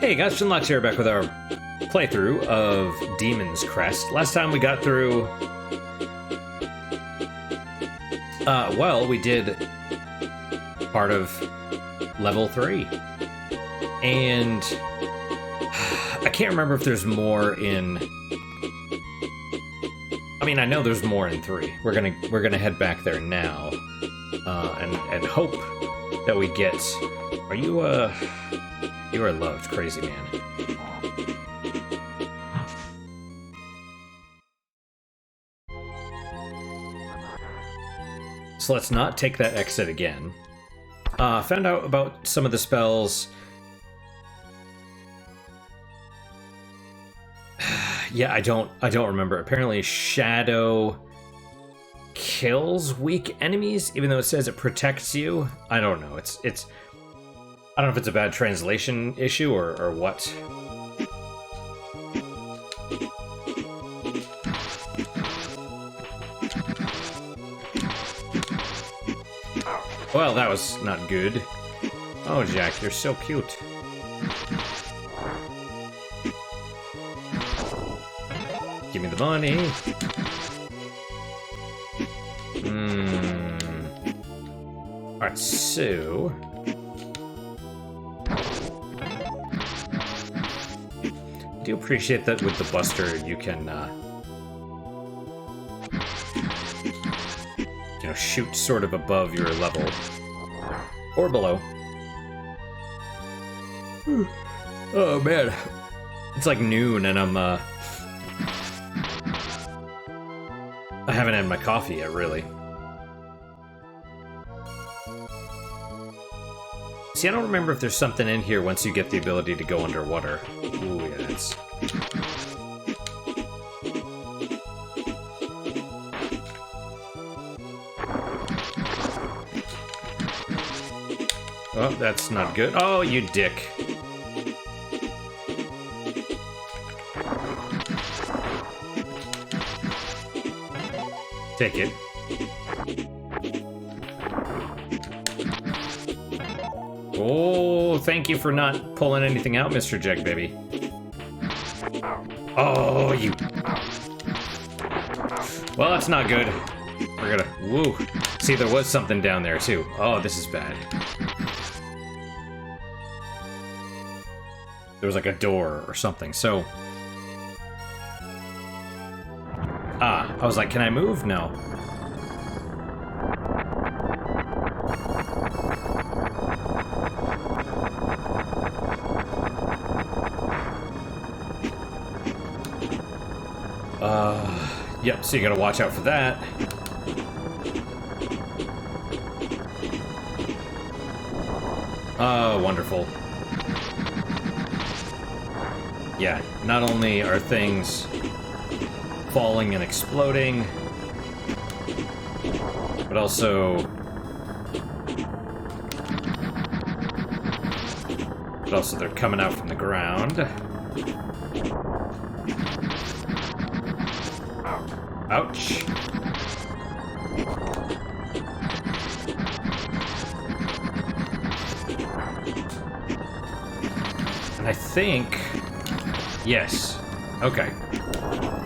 Hey guys, Shinlock's here back with our playthrough of Demon's Crest. Last time we got through... well, we did part of level 3. And I can't remember if there's more in... I mean, I know there's more in 3. We're gonna head back there now. And hope that we get... Are you, You are loved, crazy man. So let's not take that exit again. Found out about some of the spells. Yeah, I don't remember. Apparently Shadow kills weak enemies, even though it says it protects you. I don't know. It's I don't know if it's a bad translation issue or what. Well, that was not good. Oh, Jack, you're so cute. Give me the money. Alright, so... I do appreciate that with the Buster you can, you know, shoot sort of above your level. Or below. Oh, man. It's like noon and I'm, I haven't had my coffee yet, really. See, I don't remember if there's something in here once you get the ability to go underwater. Ooh, yeah, that's... Oh, that's not good. Oh, you dick. Take it. Oh, thank you for not pulling anything out, Mr. Jug Baby. Oh, you... Well, that's not good. We're gonna... Woo. See, there was something down there, too. Oh, this is bad. There was like a door or something, so... Ah, I was like, can I move? No. Yep, so you gotta watch out for that. Oh, wonderful. Yeah, not only are things falling and exploding, but also... they're coming out from the ground. Ouch. And I think... Yes. Okay.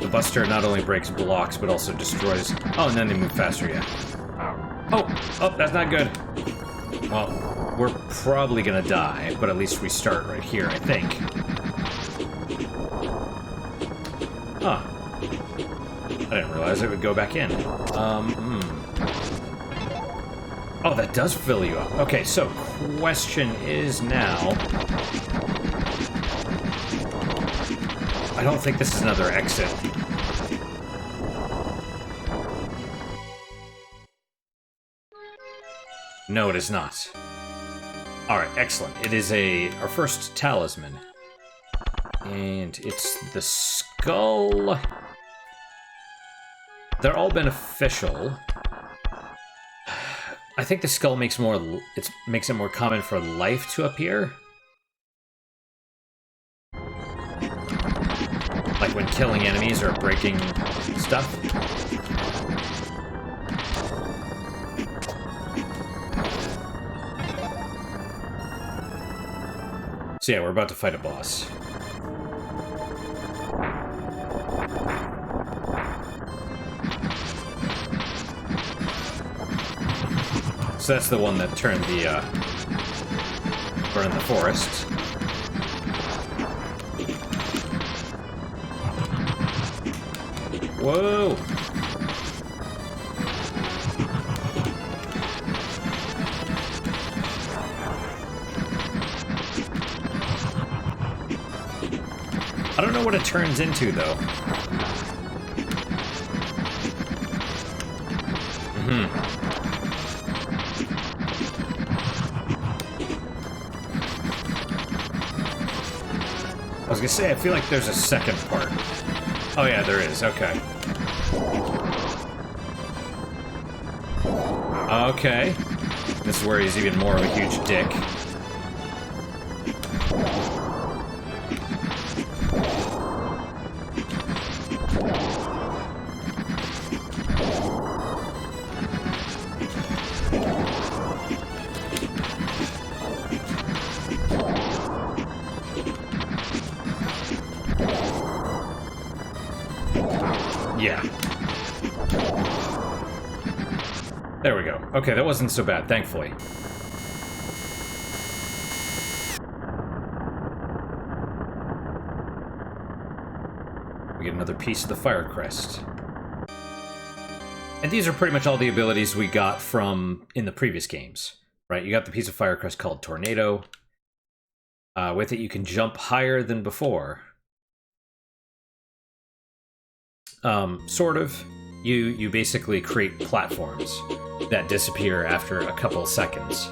The Buster not only breaks blocks, but also destroys... Oh, and then they move faster, yeah. Oh! Oh, that's not good. Well, we're probably gonna die, but at least we start right here, I think. Huh. I didn't realize it would go back in. Oh, that does fill you up. Okay, so question is now... I don't think this is another exit. No, it is not. Alright, excellent. It is our first talisman. And it's the skull... They're all beneficial. I think the skull makes it more common for life to appear. Like when killing enemies or breaking stuff. So So yeah, we're about to fight a boss. So that's the one that turned the, burned the forest. Whoa! I don't know what it turns into, though. I was gonna say, I feel like there's a second part. Oh yeah, there is, okay. Okay. This is where he's even more of a huge dick. Yeah. There we go. Okay, that wasn't so bad, thankfully. We get another piece of the Fire Crest. And these are pretty much all the abilities we got from in the previous games, right? You got the piece of Fire Crest called Tornado. With it, you can jump higher than before. Sort of. You basically create platforms that disappear after a couple seconds.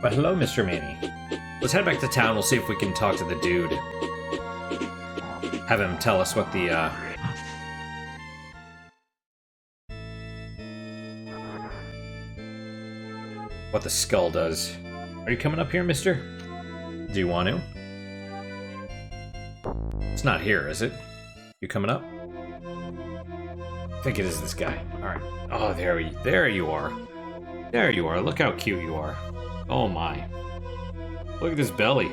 But hello, Mr. Manny. Let's head back to town. We'll see if we can talk to the dude. Have him tell us what the, what the skull does. Are you coming up here, mister? Do you want to? It's not here, is it? You coming up? I think it is this guy. Alright. Oh, there you are. There you are. Look how cute you are. Oh my. Look at this belly.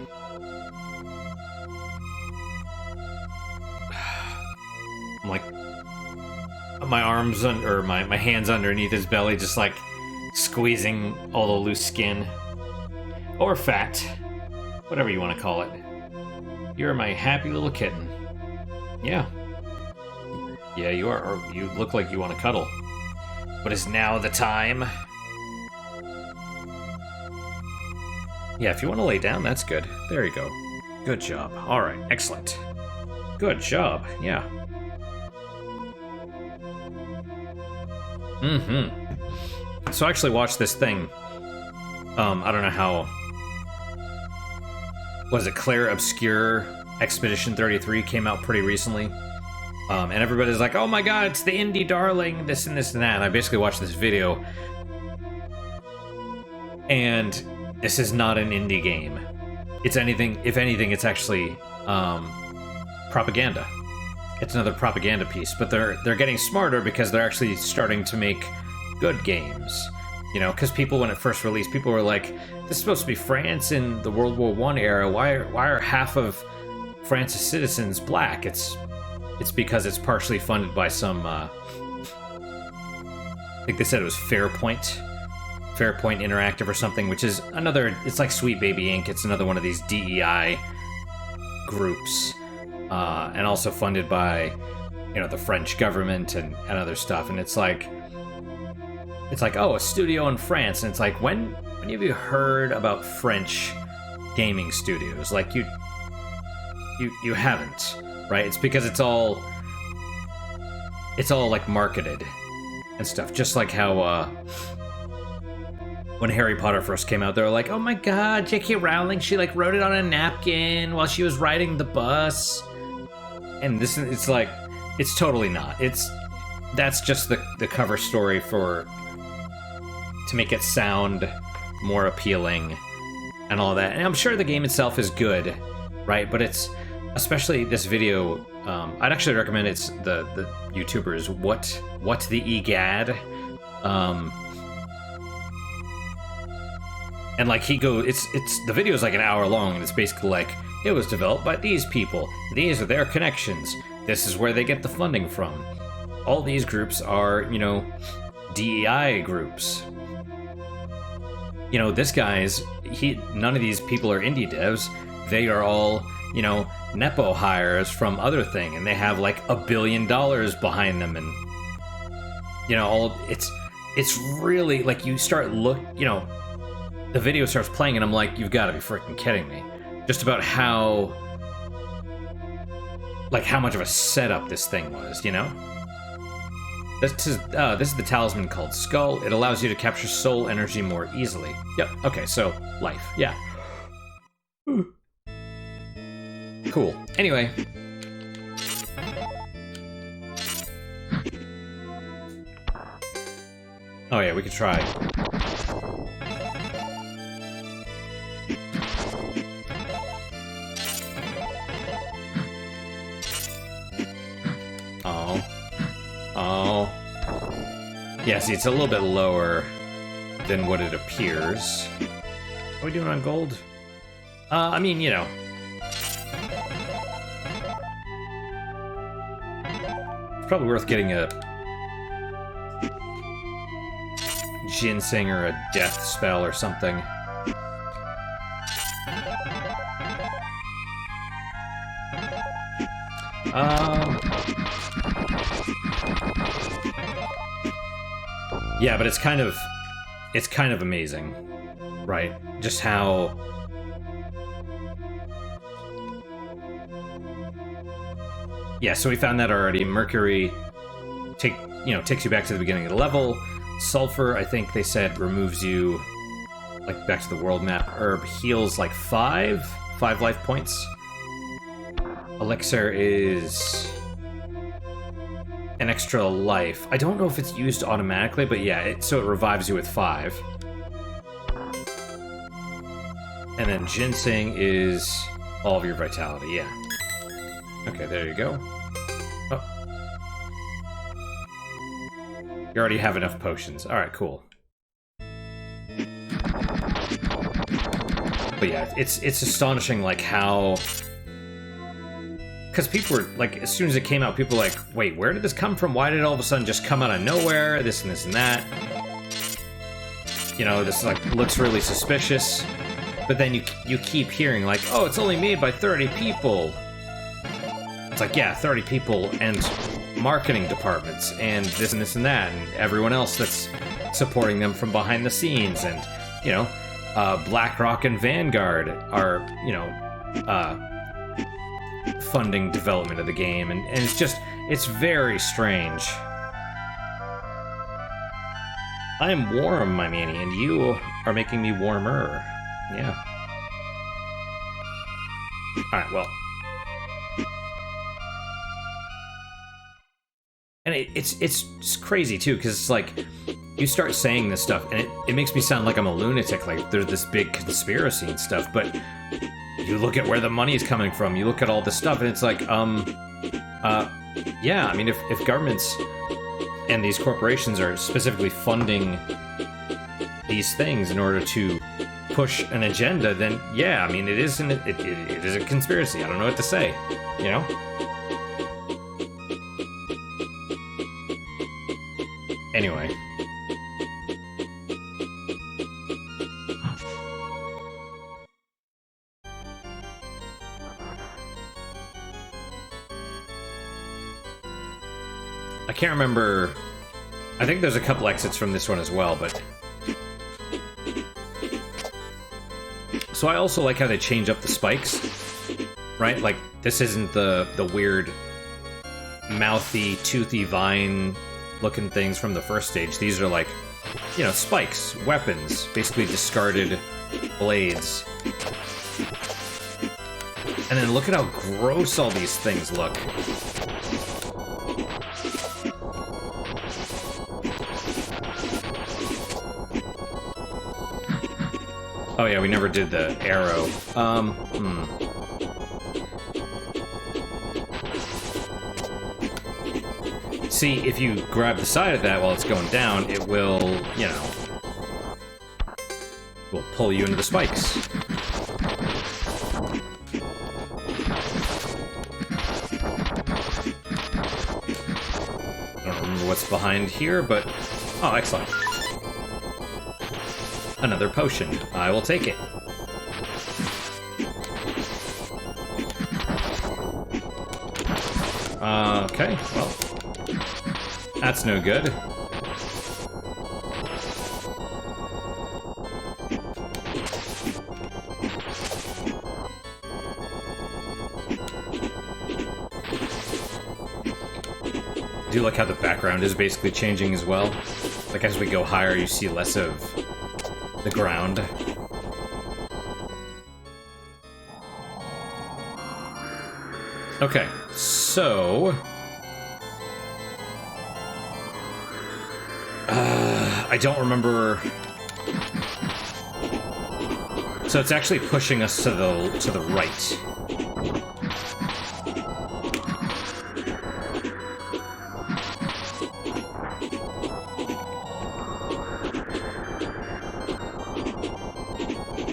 I'm like... my arms, or my hands underneath his belly, just like squeezing all the loose skin. Or fat. Whatever you want to call it. You're my happy little kitten. Yeah. Yeah, you are. Or you look like you want to cuddle. But is now the time? Yeah, if you want to lay down, that's good. There you go. Good job. Alright, excellent. Good job, yeah. So I actually watched this thing. I don't know how... Was it Claire Obscure Expedition 33 came out pretty recently? And everybody's like, oh my god, it's the indie darling, this and this and that. And I basically watched this video. And this is not an indie game. It's anything, if anything, it's actually propaganda. It's another propaganda piece, but they're getting smarter because they're actually starting to make good games. You know, because people, when it first released, people were like, this is supposed to be France in the World War I era. Why are half of France's citizens black? It's because it's partially funded by some, I think they said it was Fairpoint Interactive or something, which is another, it's like Sweet Baby Inc. It's another one of these DEI groups, and also funded by, you know, the French government and other stuff. And it's like, oh, a studio in France, and it's like, when have you heard about French gaming studios? Like, you haven't, right? It's because it's all like marketed and stuff. Just like how when Harry Potter first came out, they were like, oh my god, J.K. Rowling, she like wrote it on a napkin while she was riding the bus. And this, it's like, it's totally not. That's just the cover story to make it sound more appealing and all that. And I'm sure the game itself is good, right? But it's, especially this video, I'd actually recommend it's the YouTubers, what the egad. And like it's the video is like an hour long, and it's basically like, it was developed by these people. These are their connections. This is where they get the funding from. All these groups are, you know, DEI groups. You know, this guy's, none of these people are indie devs. They are all, you know, Nepo hires from other thing, and they have like $1 billion behind them, and you know, it's really like, you start you know, the video starts playing, and I'm like, you've got to be freaking kidding me. Just about how much of a setup this thing was, you know? This is the talisman called Skull. It allows you to capture soul energy more easily. Yep, okay, so life, yeah. Cool. Anyway. Oh yeah, we could try. Oh. Yeah, see, it's a little bit lower than what it appears. What are we doing on gold? I mean, you know. It's probably worth getting a ginseng or a death spell or something. Yeah, but it's kind of amazing, right? Just how yeah, so we found that already. Mercury takes you back to the beginning of the level. Sulfur, I think they said, removes you like back to the world map. Herb heals like 5 life points. Elixir is an extra life. I don't know if it's used automatically, but yeah, so it revives you with 5. And then ginseng is all of your vitality, yeah. Okay, there you go. Oh. You already have enough potions. Alright, cool. But yeah, it's astonishing, like, how... Because people were, like, as soon as it came out, people were like, wait, where did this come from? Why did it all of a sudden just come out of nowhere? This and this and that. You know, this, like, looks really suspicious. But then you keep hearing, like, oh, it's only made by 30 people. It's like, yeah, 30 people and marketing departments and this and this and that, and everyone else that's supporting them from behind the scenes. And, you know, BlackRock and Vanguard are, you know, funding development of the game, and it's very strange. I am warm, my manny, and you are making me warmer. Yeah. Alright, well. And it's crazy, too, because it's like, you start saying this stuff, and it makes me sound like I'm a lunatic, like there's this big conspiracy and stuff, but you look at where the money is coming from, you look at all this stuff, and it's like, yeah, I mean, if governments and these corporations are specifically funding these things in order to push an agenda, then yeah, I mean, it is a conspiracy. I don't know what to say, you know? Anyway. I can't remember. I think there's a couple exits from this one as well, but... So I also like how they change up the spikes, right? Like, this isn't the weird mouthy, toothy vine-looking things from the first stage. These are like, you know, spikes, weapons, basically discarded blades. And then look at how gross all these things look. Oh yeah, we never did the arrow. See, if you grab the side of that while it's going down, it will, you know... will pull you into the spikes. I don't remember what's behind here, but... Oh, excellent. Another potion. I will take it. Okay, well... That's no good. I do like how the background is basically changing as well. Like, as we go higher, you see less of the ground. Okay, so... I don't remember... So it's actually pushing us to the right.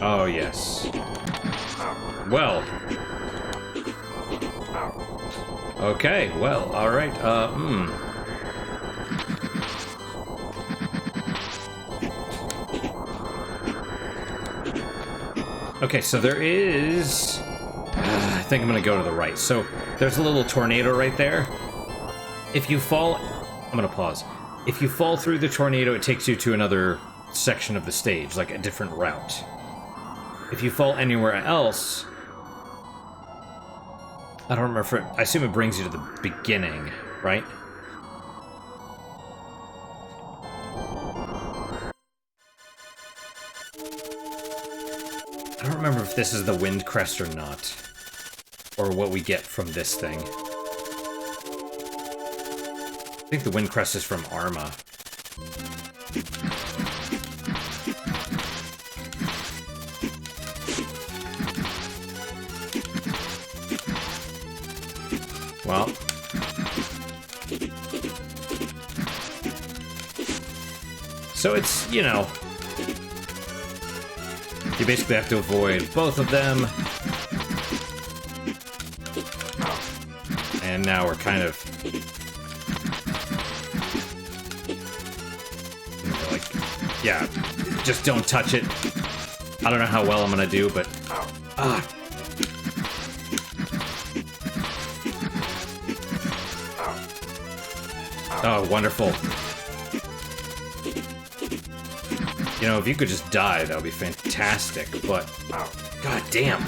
Oh, yes. Well. Okay, well, alright, Okay, so there is... I think I'm gonna go to the right. So, there's a little tornado right there. If you fall... I'm gonna pause. If you fall through the tornado, it takes you to another section of the stage, like a different route. If you fall anywhere else... I don't remember if it... I assume it brings you to the beginning, right? I don't remember if this is the Wind Crest or not. Or what we get from this thing. I think the Wind Crest is from Arma. Well. So it's, you know... You basically have to avoid both of them. And now we're kind of... like, yeah, just don't touch it. I don't know how well I'm gonna do, but... Oh, wonderful. You know, if you could just die, that would be fantastic, but... God damn.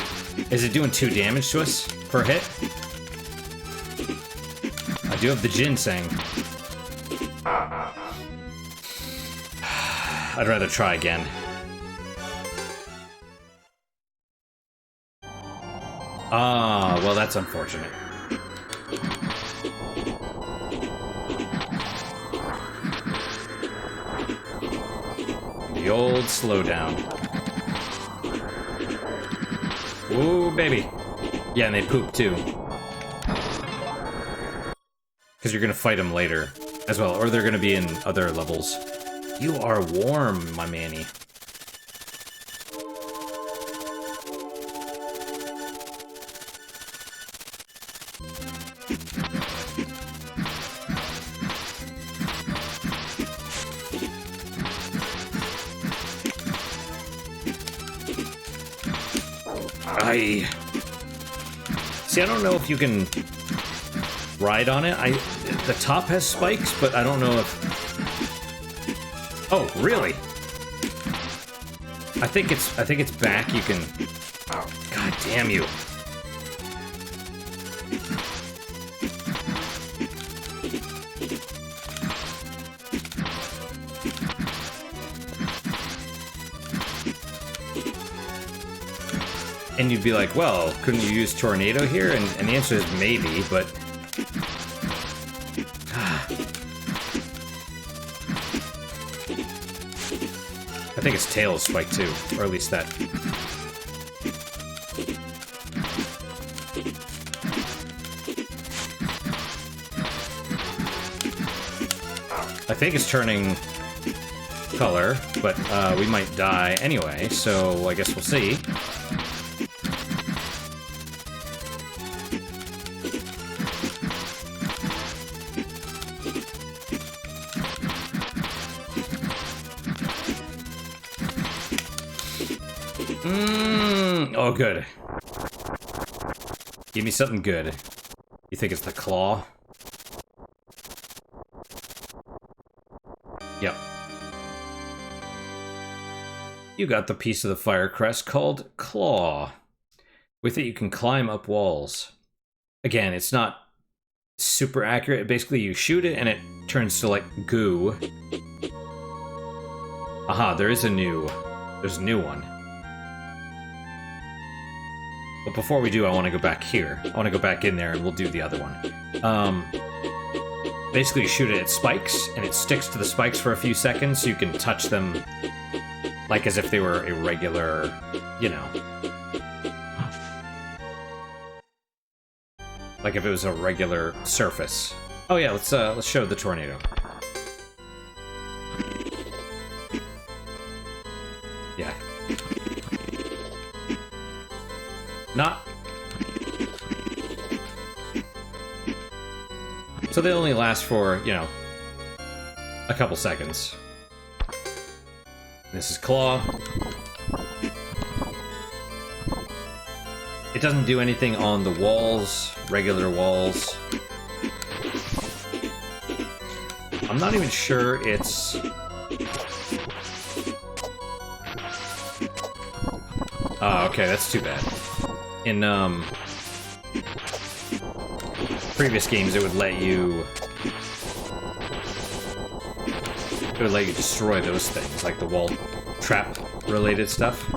Is it doing 2 damage to us per hit? I do have the ginseng. I'd rather try again. Ah, well, that's unfortunate. The old slowdown. Ooh, baby. Yeah, and they poop too. Because you're gonna fight them later as well, or they're gonna be in other levels. You are warm, my manny. See, I don't know if you can ride on it. The top has spikes, but I don't know if... Oh, really? I think it's back. You can... Oh, God damn you. And you'd be like, well, couldn't you use Tornado here? And the answer is maybe, but... I think its tail is spiked too, or at least that. I think it's turning color, but we might die anyway, so I guess we'll see. Oh, good. Give me something good. You think it's the claw? Yep. You got the piece of the fire crest called Claw. With it, you can climb up walls. Again, it's not super accurate. Basically, you shoot it and it turns to, like, goo. Aha, there's a new one. But before we do, I want to go back here. I want to go back in there and we'll do the other one. Basically, you shoot it at spikes, and it sticks to the spikes for a few seconds, so you can touch them like as if they were a regular, you know. Like if it was a regular surface. Oh yeah, let's show the tornado. Yeah. Not. So they only last for, you know, a couple seconds. This is Claw. It doesn't do anything on the walls, regular walls. I'm not even sure it's... Oh, okay, that's too bad. In, previous games, it would let you destroy those things, like the wall trap related stuff.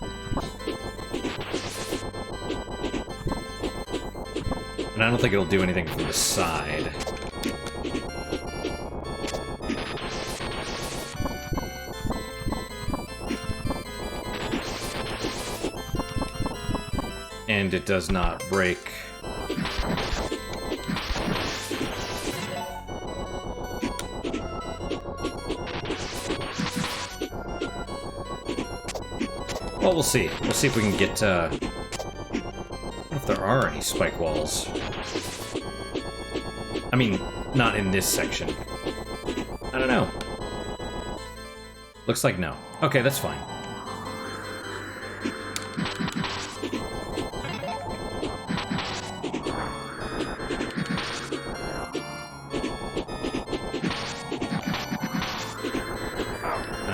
And I don't think it'll do anything from the side. And it does not break. Well, we'll see. We'll see if we can get, I don't know if there are any spike walls. I mean, not in this section. I don't know. Looks like no. Okay, that's fine.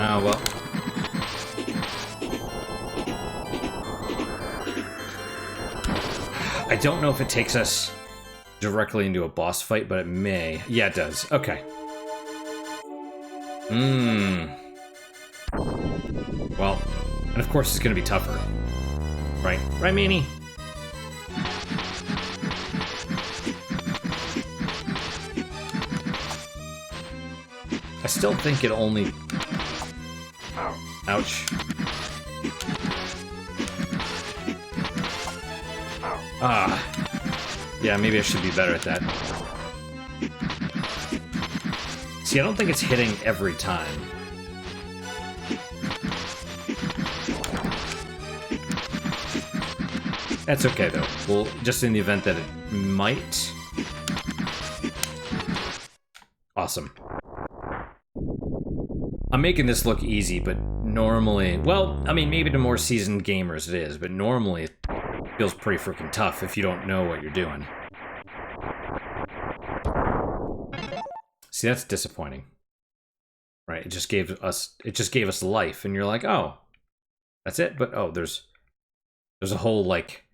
Ah, well. I don't know if it takes us directly into a boss fight, but it may. Yeah, it does. Okay. Well, and of course it's gonna be tougher. Right? Right, Manny? I still think it only... Ouch. Ah. Yeah, maybe I should be better at that. See, I don't think it's hitting every time. That's okay, though. Well, just in the event that it might. Awesome. I'm making this look easy, but normally... Well, I mean, maybe to more seasoned gamers it is, but normally it feels pretty freaking tough if you don't know what you're doing. See, that's disappointing. Right, it just gave us life, and you're like, oh, that's it? But, oh, there's a whole, like,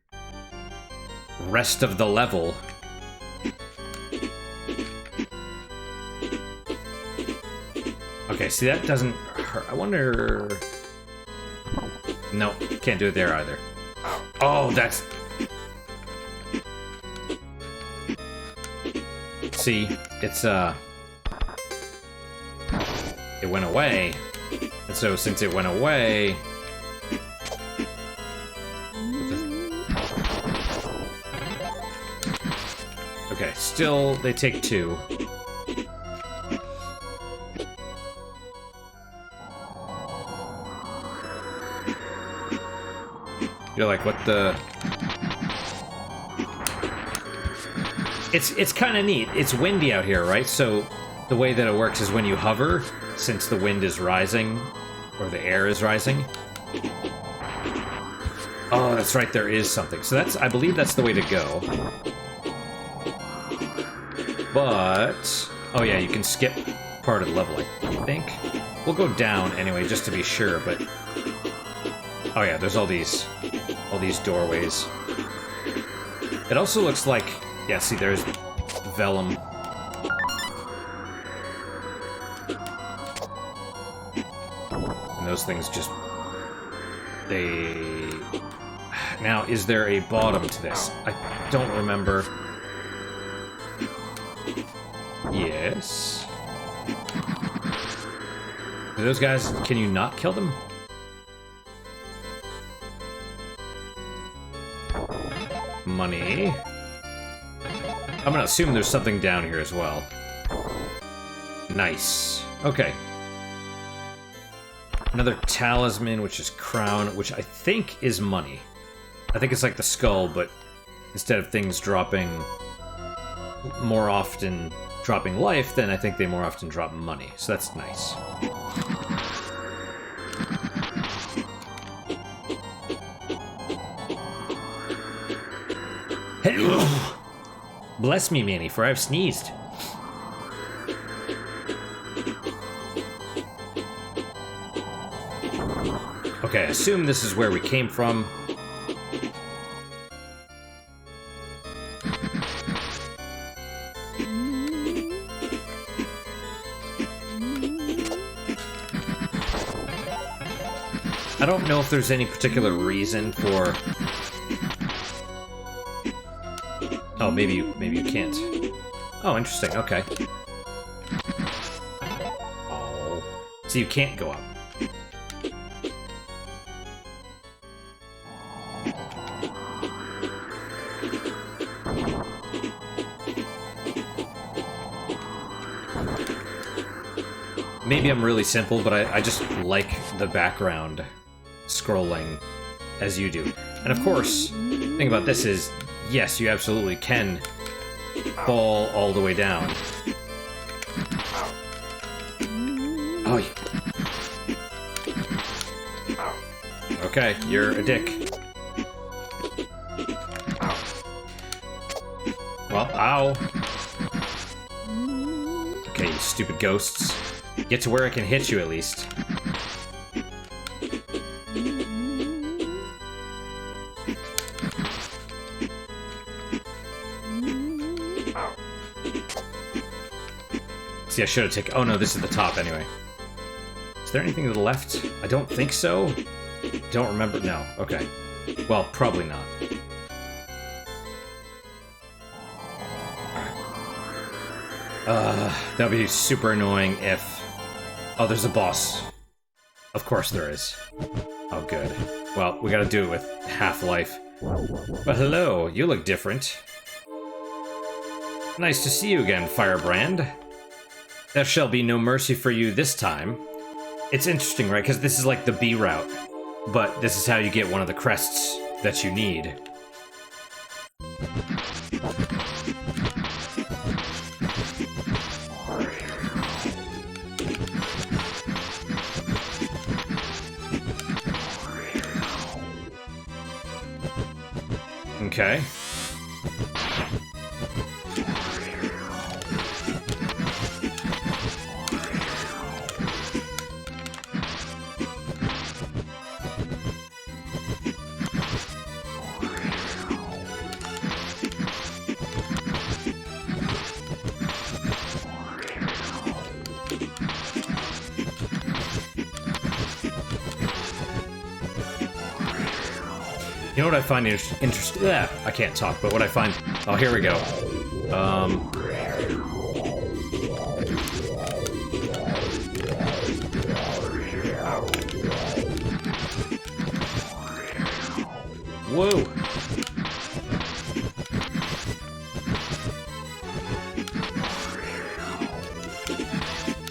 rest of the level. Okay, see, that doesn't hurt. I wonder... No, can't do it there either. Oh, that's... See, it's, it went away. And so, since it went away... Okay, still, they take two. You're like, what the... It's kind of neat. It's windy out here, right? So the way that it works is when you hover, since the wind is rising, or the air is rising. Oh, that's right, there is something. So that's, I believe that's the way to go. But... Oh yeah, you can skip part of the level, I think. We'll go down anyway, just to be sure, but... Oh yeah, there's all these doorways. It also looks like... Yeah, see, there's vellum. And those things just... They... Now, is there a bottom to this? I don't remember. Yes. Do those guys... Can you not kill them? Money. I'm gonna assume there's something down here as well. Nice. Okay. Another talisman, which is crown, which I think is money. I think it's like the skull, but instead of things dropping more often dropping life, then I think they more often drop money. So that's nice. Bless me, Manny, for I've sneezed. Okay, I assume this is where we came from. I don't know if there's any particular reason for... Oh, maybe you can't. Oh, interesting, okay. Oh. So you can't go up. Maybe I'm really simple, but I just like the background scrolling as you do. And of course, the thing about this is, yes, you absolutely can fall all the way down. Oh, okay, you're a dick. Well, ow. Okay, you stupid ghosts. Get to where I can hit you, at least. See, I should have taken... Oh, no, this is the top, anyway. Is there anything to the left? I don't think so. Don't remember... No. Okay. Well, probably not. That would be super annoying if... Oh, there's a boss. Of course there is. Oh, good. Well, we gotta do it with half-life. But hello, you look different. Nice to see you again, Firebrand. There shall be no mercy for you this time. It's interesting, right? Because this is like the B route. But this is how you get one of the crests that you need. Okay. You know what I find interesting? Yeah, I can't talk, but what I find... Oh, here we go. Whoa!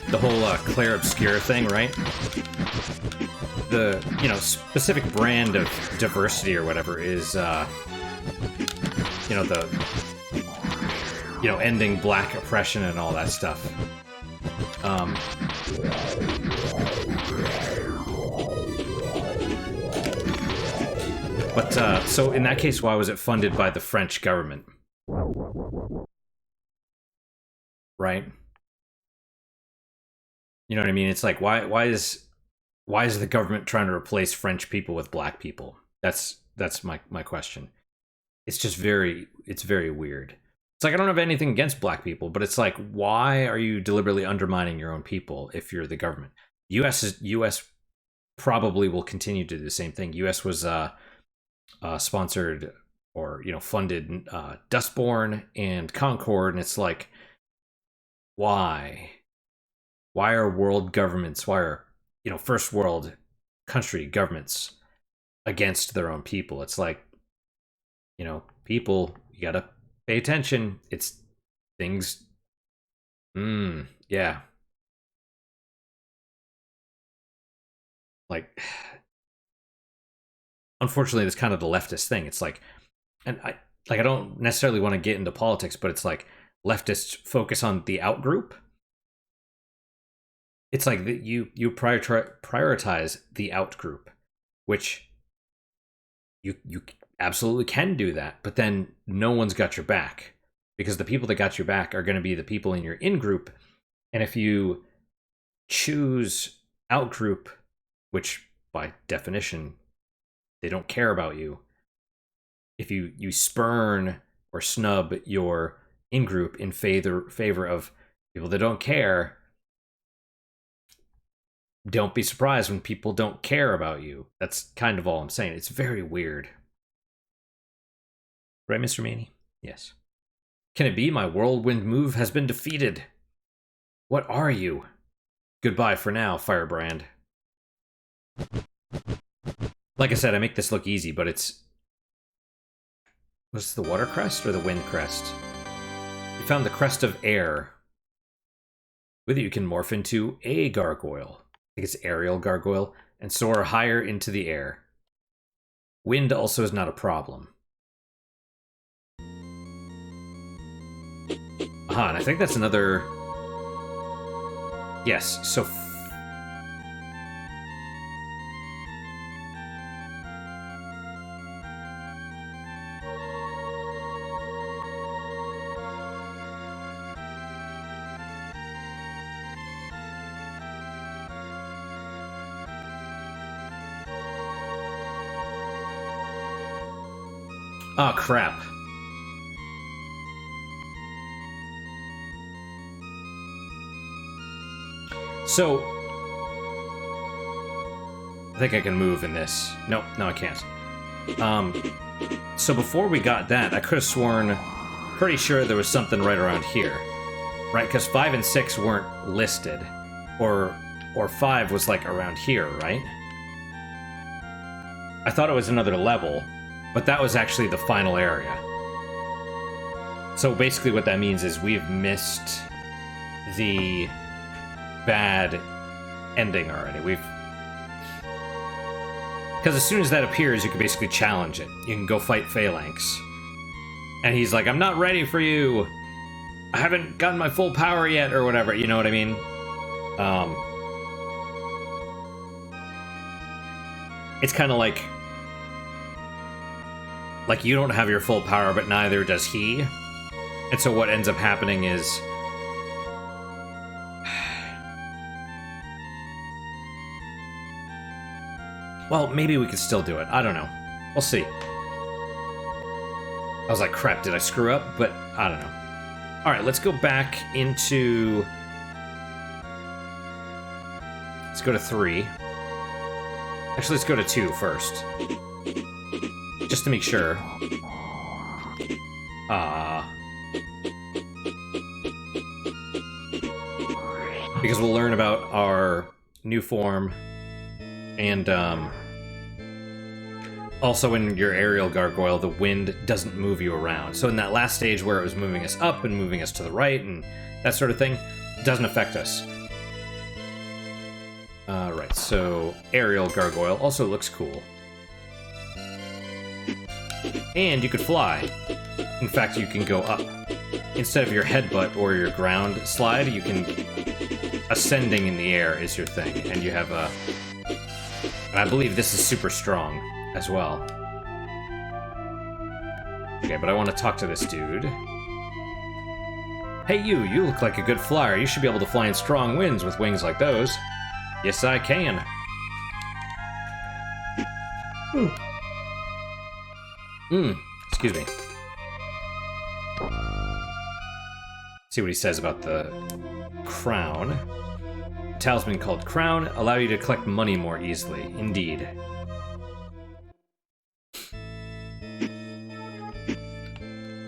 The whole Clair Obscure thing, right? the, you know, specific brand of diversity or whatever is, you know, the, you know, ending black oppression and all that stuff. But, so in that case, why was it funded by the French government? Right? You know what I mean? It's like, why is the government trying to replace French people with black people? That's my question. It's just it's very weird. It's like, I don't have anything against black people, but it's like, why are you deliberately undermining your own people if you're the government? US probably will continue to do the same thing. US was sponsored or, you know, funded Dustborn and Concord, and it's like, why are world governments, why are, you know, first world country governments against their own people? It's like, you know, people, you gotta pay attention. It's things. Yeah. Like, unfortunately, it's kind of the leftist thing. It's like, and I don't necessarily want to get into politics, but it's like leftists focus on the out group. It's like you prioritize the out group, which you absolutely can do that, but then no one's got your back, because the people that got your back are going to be the people in your in group. And if you choose out group, which by definition they don't care about you, if you spurn or snub your in group in favor of people that don't care, don't be surprised when people don't care about you. That's kind of all I'm saying. It's very weird. Right, Mr. Maney? Yes. Can it be my whirlwind move has been defeated? What are you? Goodbye for now, Firebrand. Like I said, I make this look easy, but it's... Was this the water crest or the wind crest? You found the crest of air. With it, you can morph into a gargoyle. I think it's aerial gargoyle, and soar higher into the air. Wind also is not a problem. Aha, and I think that's another... Yes, so... Oh, crap. So, I think I can move in this. No, I can't. So before we got that, I could have sworn, pretty sure there was something right around here. Right, because 5 and 6 weren't listed. Or 5 was like around here, right? I thought it was another level, but that was actually the final area. So basically what that means is we've missed the bad ending already. Because as soon as that appears, you can basically challenge it. You can go fight Phalanx. And he's like, I'm not ready for you. I haven't gotten my full power yet, or whatever, you know what I mean? It's kind of like you don't have your full power, but neither does he. And so what ends up happening is... Well, maybe we could still do it. I don't know. We'll see. I was like, crap, did I screw up? But I don't know. Alright, let's go back into... Let's go to 3. Actually, let's go to 2 first. Just to make sure. Because we'll learn about our new form. And, also in your aerial gargoyle, the wind doesn't move you around. So in that last stage where it was moving us up and moving us to the right and that sort of thing, it doesn't affect us. Right, so aerial gargoyle also looks cool. And you could fly. In fact, you can go up. Instead of your headbutt or your ground slide, you can... Ascending in the air is your thing, and you have a... And I believe this is super strong as well. Okay, but I want to talk to this dude. Hey you look like a good flyer. You should be able to fly in strong winds with wings like those. Yes, I can. Excuse me. See what he says about the crown. A talisman called Crown allow you to collect money more easily. Indeed.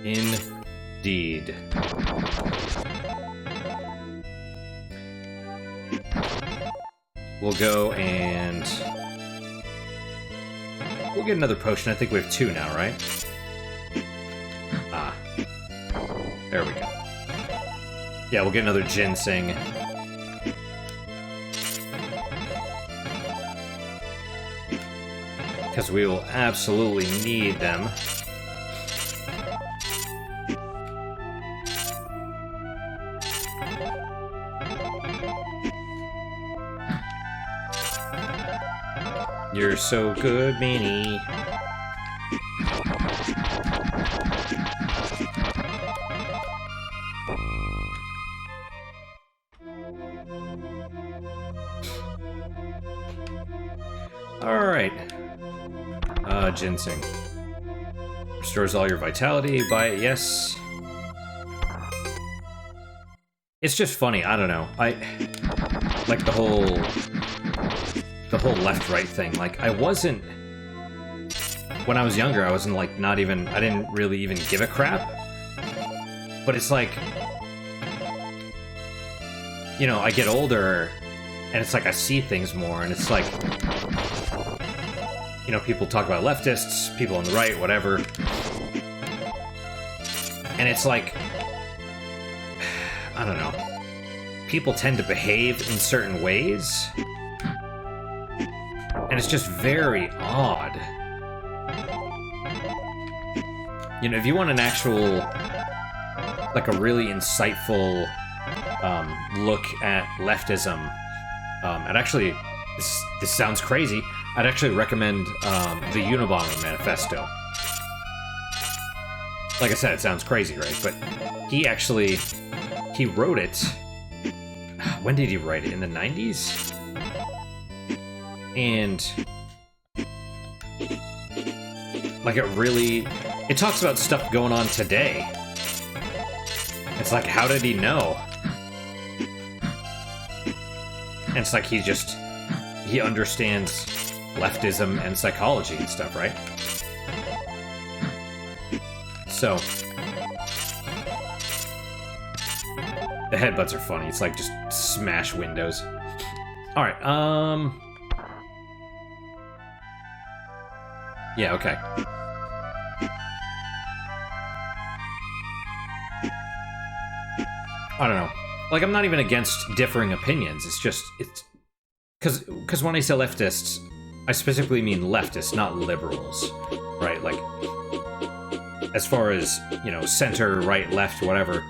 Indeed. We'll go and... We'll get another potion. I think we have 2 now, right? Ah. There we go. Yeah, we'll get another ginseng. Because we will absolutely need them. You're so good, Minnie. Alright. Ginseng. Restores all your vitality. Buy it, yes. It's just funny, I don't know. I like the whole left-right thing. Like, I wasn't... When I was younger, I wasn't, like, not even... I didn't really even give a crap. But it's like... You know, I get older, and it's like I see things more, and it's like... You know, people talk about leftists, people on the right, whatever. And it's like... I don't know. People tend to behave in certain ways... And it's just very odd. You know, if you want an actual, like a really insightful look at leftism, I'd actually, this sounds crazy, I'd actually recommend the Unabomber Manifesto. Like I said, it sounds crazy, right? But he wrote it, when did he write it? In the 90s? And like it talks about stuff going on today. It's like, how did he know? And it's like he understands leftism and psychology and stuff, right? So the headbutts are funny. It's like just smash windows. All right, yeah, okay. I don't know. Like, I'm not even against differing opinions. It's just, because when I say leftists, I specifically mean leftists, not liberals, right? Like, as far as, you know, center, right, left, whatever.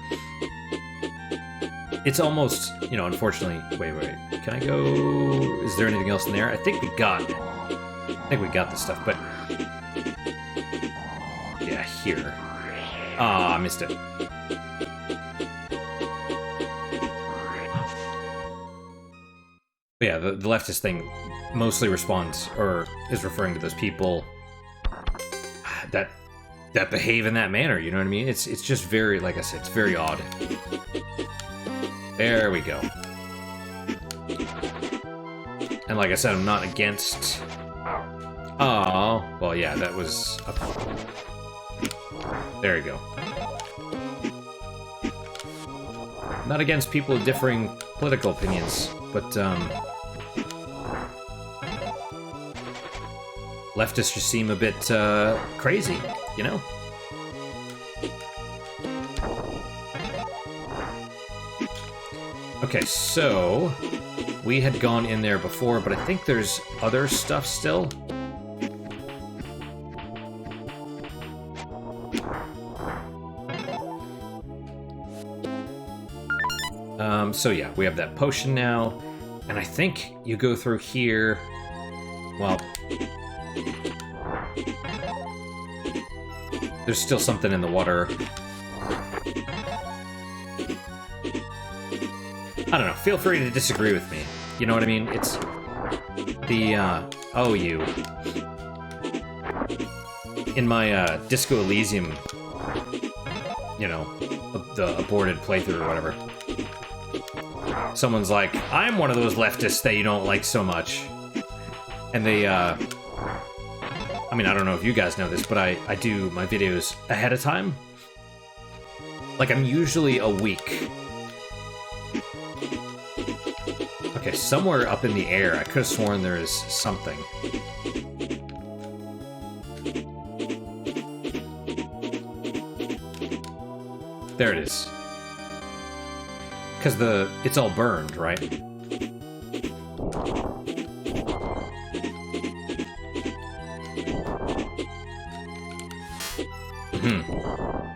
It's almost, you know, unfortunately... Wait. Can I go... Is there anything else in there? I think we got this stuff, but... Yeah, here. Ah, I missed it. But yeah, the leftist thing mostly responds, or is referring to those people that behave in that manner, you know what I mean? It's just very, like I said, it's very odd. There we go. And like I said, I'm not against... Oh, well, yeah, that was... There you go. Not against people with differing political opinions, but, leftists just seem a bit, crazy, you know? Okay, so... we had gone in there before, but I think there's other stuff still. So yeah, we have that potion now, and I think you go through here, well, there's still something in the water. I don't know, feel free to disagree with me. You know what I mean? It's the, oh, you. In my, Disco Elysium, you know, the aborted playthrough or whatever, someone's like, I'm one of those leftists that you don't like so much. And they, I mean, I don't know if you guys know this, but I do my videos ahead of time. Like, I'm usually a week. Okay, somewhere up in the air, I could have sworn there is something. There it is. Because it's all burned, right?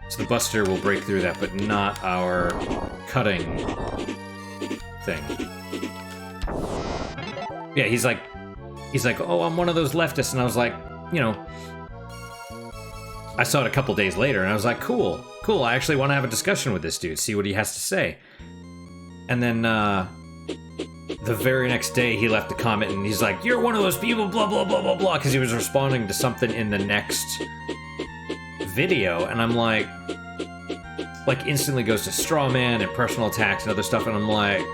So the Buster will break through that, but not our cutting thing. Yeah, he's like, oh, I'm one of those leftists, and I was like, you know, I saw it a couple days later, and I was like, cool, I actually want to have a discussion with this dude, see what he has to say. And then, the very next day, he left a comment, and he's like, you're one of those people, blah, blah, blah, blah, blah, because he was responding to something in the next video, and I'm like, instantly goes to straw man and personal attacks and other stuff, and I'm like,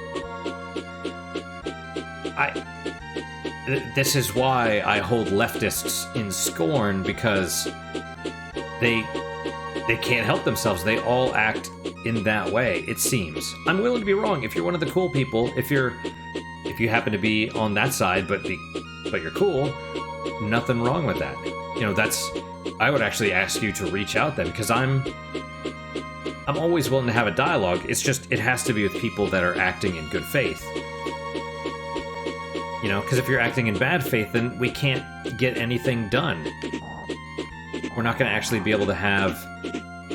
this is why I hold leftists in scorn, because they can't help themselves. They all act in that way, it seems. I'm willing to be wrong. If you're one of the cool people, if you happen to be on that side, but you're cool, nothing wrong with that. You know, I would actually ask you to reach out then, because I'm always willing to have a dialogue. It's just, it has to be with people that are acting in good faith. You know, because if you're acting in bad faith, then we can't get anything done. We're not going to actually be able to have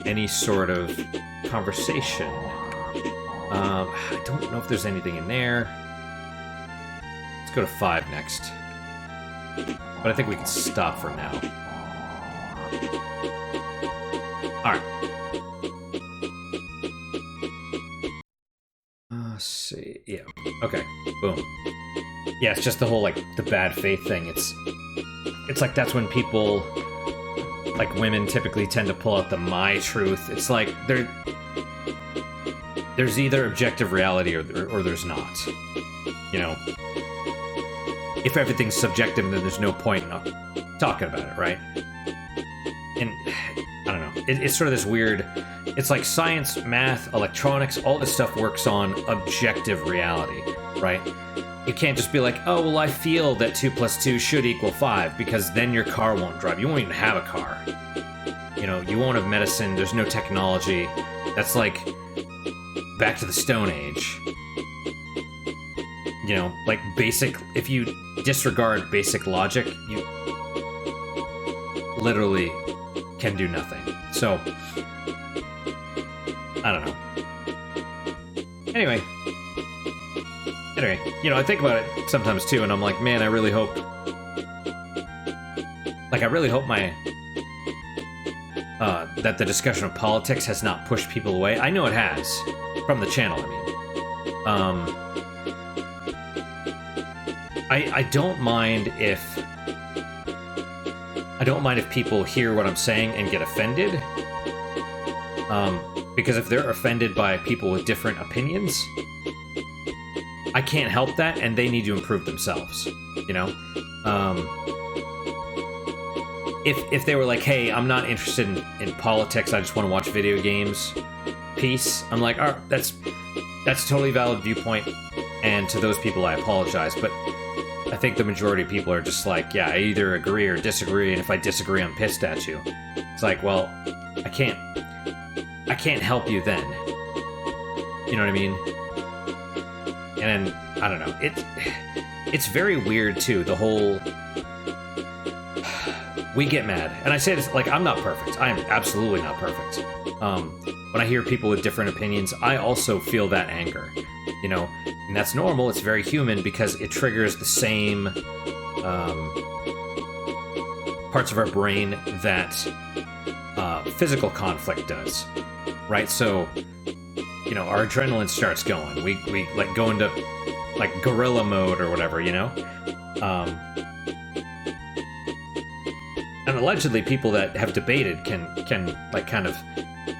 any sort of conversation. I don't know if there's anything in there. Let's go to 5 next. But I think we can stop for now. Alright. Let's see. Yeah. Okay. Boom. Yeah, it's just the whole, like, the bad faith thing. It's like that's when people, like, women typically tend to pull out the my truth. It's like there's either objective reality or there's not. You know? If everything's subjective, then there's no point in talking about it, right? And I don't know. It's sort of this weird... It's like science, math, electronics, all this stuff works on objective reality, right? You can't just be like, oh, well, I feel that 2 + 2 should equal 5, because then your car won't drive. You won't even have a car. You know, you won't have medicine, there's no technology. That's like back to the Stone Age. You know, like basic, if you disregard basic logic, you literally can do nothing. So, I don't know. Anyway, you know, I think about it sometimes too, and I'm like, man, I really hope my, that the discussion of politics has not pushed people away. I know it has, from the channel, I mean. I don't mind if people hear what I'm saying and get offended. Because if they're offended by people with different opinions, I can't help that, and they need to improve themselves, you know? If they were like, hey, I'm not interested in politics, I just want to watch video games, peace, I'm like, all right, that's a totally valid viewpoint, and to those people I apologize, but I think the majority of people are just like, yeah, I either agree or disagree, and if I disagree, I'm pissed at you. It's like, well, I can't help you then. You know what I mean? And then I don't know. It's very weird too. The whole we get mad, and I say this like I'm not perfect. I am absolutely not perfect. When I hear people with different opinions, I also feel that anger, you know, and that's normal. It's very human because it triggers the same parts of our brain that physical conflict does, right? So, you know, our adrenaline starts going. We like go into like gorilla mode or whatever, you know. And allegedly, people that have debated can like kind of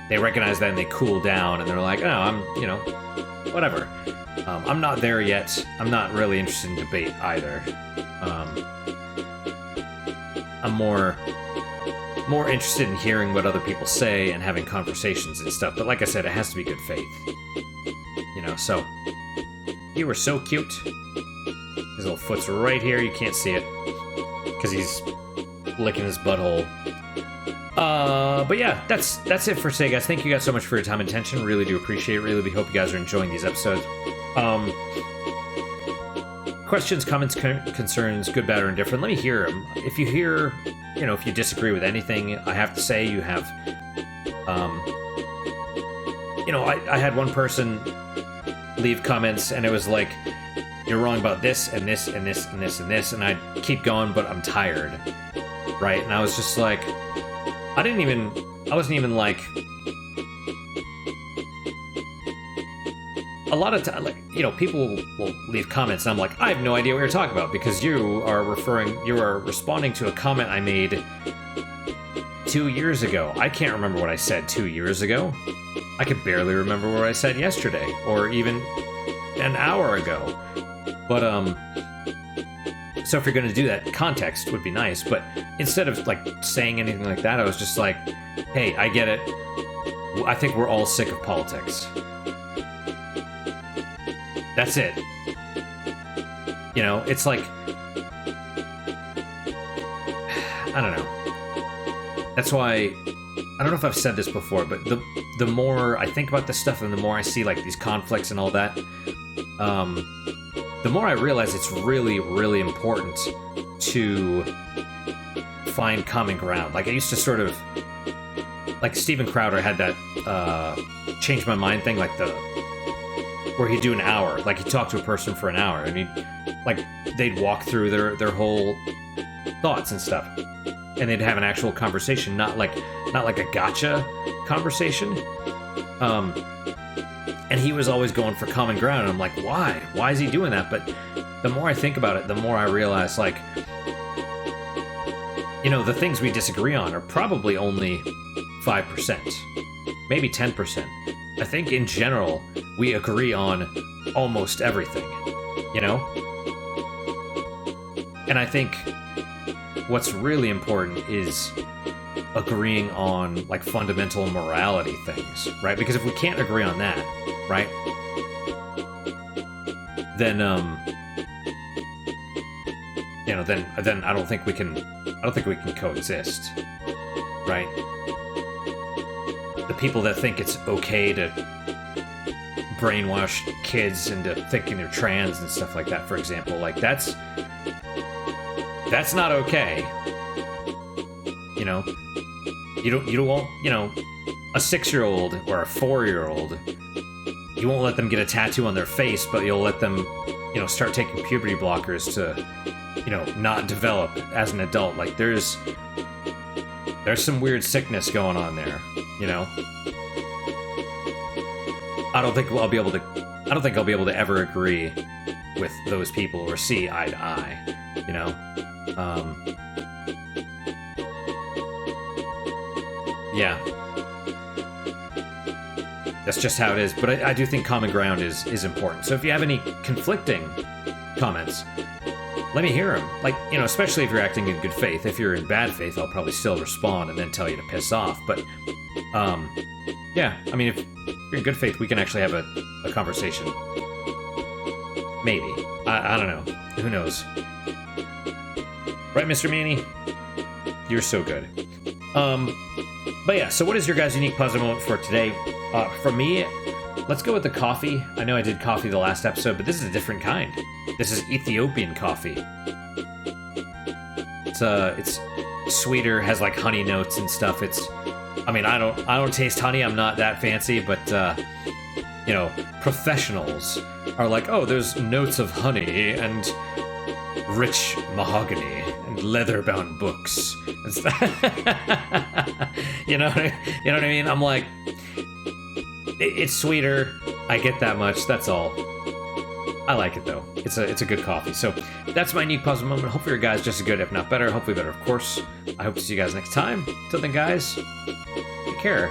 they recognize that and they cool down and they're like, oh, I'm, you know, whatever. I'm not there yet. I'm not really interested in debate either. I'm more interested in hearing what other people say and having conversations and stuff. But like I said, it has to be good faith. You know, so you were so cute. His little foot's right here. You can't see it because he's licking his butthole. But yeah, that's it for today, guys. Thank you guys so much for your time and attention. Really do appreciate it. Really hope you guys are enjoying these episodes. Questions, comments, concerns, good, bad, or indifferent, let me hear them. If you hear, you know, if you disagree with anything I have to say, you have, you know, I had one person leave comments and it was like, you're wrong about this and this and this and this and this, and I'd keep going, but I'm tired, right? And I was just like, I wasn't even like, a lot of time, like, you know, people will leave comments and I'm like, I have no idea what you're talking about because you are responding to a comment I made 2 years ago. I can't remember what I said 2 years ago. I could barely remember what I said yesterday or even an hour ago. But, so if you're going to do that, context would be nice. But instead of like saying anything like that, I was just like, hey, I get it. I think we're all sick of politics. That's it. You know, it's like, I don't know. That's why, I don't know if I've said this before, but the more I think about this stuff and the more I see like these conflicts and all that, the more I realize it's really, really important to find common ground. Like I used to sort of, like Steven Crowder had that change my mind thing, like where he'd do an hour, like he'd talk to a person for an hour and they'd walk through their whole thoughts and stuff. And they'd have an actual conversation, not like a gotcha conversation. And he was always going for common ground. And I'm like, why? Why is he doing that? But the more I think about it, the more I realize, like, you know, the things we disagree on are probably only 5%, maybe 10%. I think in general, we agree on almost everything, you know? And I think what's really important is agreeing on like fundamental morality things, right? Because if we can't agree on that, right, then you know, then I don't think we can coexist, right? The people that think it's okay to brainwash kids into thinking they're trans and stuff like that, for example, like that's not okay. You know, you don't want, you know, a 6-year-old or a 4-year-old, you won't let them get a tattoo on their face, but you'll let them, you know, start taking puberty blockers to, you know, not develop as an adult. Like there's some weird sickness going on there, you know. I don't think I'll be able to ever agree with those people or see eye to eye, you know. Yeah, that's just how it is. But I do think common ground is important. So if you have any conflicting comments, let me hear them. Like, you know, especially if you're acting in good faith. If you're in bad faith, I'll probably still respond and then tell you to piss off. But yeah, I mean, if you're in good faith, we can actually have a conversation. Maybe. I don't know. Who knows? Right, Mr. Manny? You're so good. But yeah, so what is your guys' unique positive moment for today? For me, let's go with the coffee. I know I did coffee the last episode, but this is a different kind. This is Ethiopian coffee. It's sweeter, has like honey notes and stuff. I mean, I don't taste honey. I'm not that fancy, but you know, professionals are like, oh, there's notes of honey and rich mahogany and leather-bound books. You know what I mean? I'm like, it's sweeter. I get that much. That's all. I like it though. It's a good coffee. So that's my unique puzzle moment. Hopefully your guys just as good, if not better. Hopefully better, of course. I hope to see you guys next time. Till then, guys, take care.